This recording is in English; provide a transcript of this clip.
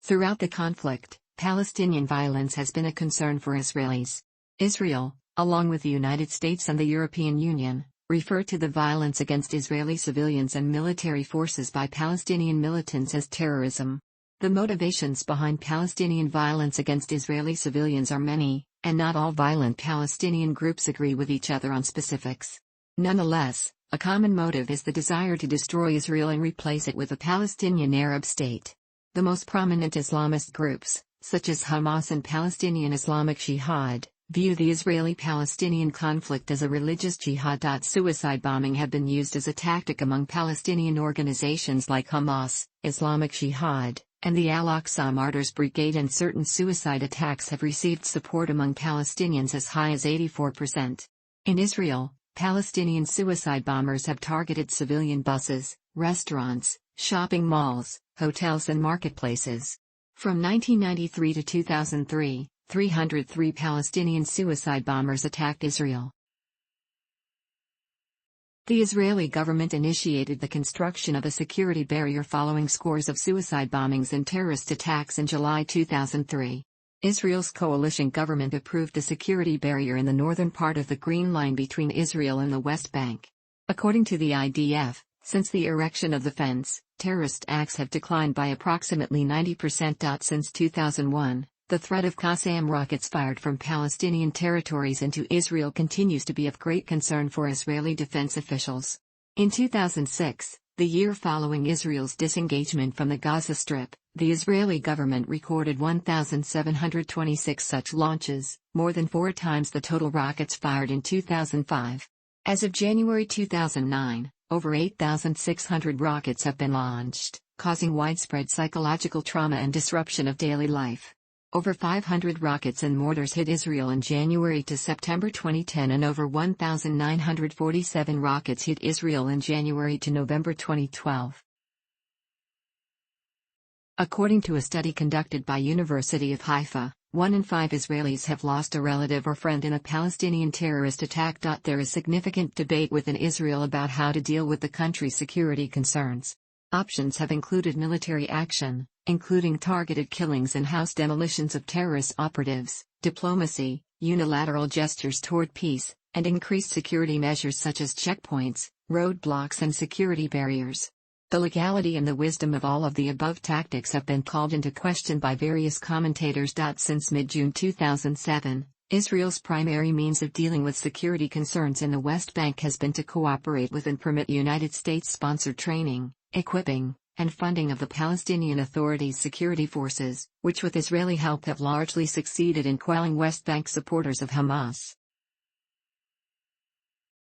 Throughout the conflict, Palestinian violence has been a concern for Israelis. Israel, along with the United States and the European Union, refer to the violence against Israeli civilians and military forces by Palestinian militants as terrorism. The motivations behind Palestinian violence against Israeli civilians are many, and not all violent Palestinian groups agree with each other on specifics. Nonetheless, a common motive is the desire to destroy Israel and replace it with a Palestinian Arab state. The most prominent Islamist groups, such as Hamas and Palestinian Islamic Jihad, view the Israeli-Palestinian conflict as a religious jihad. Suicide bombing have been used as a tactic among Palestinian organizations like Hamas, Islamic Jihad, and the Al-Aqsa Martyrs Brigade, and certain suicide attacks have received support among Palestinians as high as 84%. In Israel, Palestinian suicide bombers have targeted civilian buses, restaurants, shopping malls, hotels and marketplaces. From 1993 to 2003, 303 Palestinian suicide bombers attacked Israel. The Israeli government initiated the construction of a security barrier following scores of suicide bombings and terrorist attacks in July 2003. Israel's coalition government approved the security barrier in the northern part of the Green Line between Israel and the West Bank. According to the IDF, since the erection of the fence, terrorist acts have declined by approximately 90%. Since 2001, the threat of Qassam rockets fired from Palestinian territories into Israel continues to be of great concern for Israeli defense officials. In 2006, the year following Israel's disengagement from the Gaza Strip, the Israeli government recorded 1,726 such launches, more than 4 times the total rockets fired in 2005. As of January 2009, over 8,600 rockets have been launched, causing widespread psychological trauma and disruption of daily life. Over 500 rockets and mortars hit Israel in January to September 2010, and over 1,947 rockets hit Israel in January to November 2012. According to a study conducted by University of Haifa, 1 in 5 Israelis have lost a relative or friend in a Palestinian terrorist attack. There is significant debate within Israel about how to deal with the country's security concerns. Options have included military action, including targeted killings and house demolitions of terrorist operatives, diplomacy, unilateral gestures toward peace, and increased security measures such as checkpoints, roadblocks and security barriers. The legality and the wisdom of all of the above tactics have been called into question by various commentators. Since mid-June 2007, Israel's primary means of dealing with security concerns in the West Bank has been to cooperate with and permit United States-sponsored training, equipping, and funding of the Palestinian Authority's security forces, which with Israeli help have largely succeeded in quelling West Bank supporters of Hamas.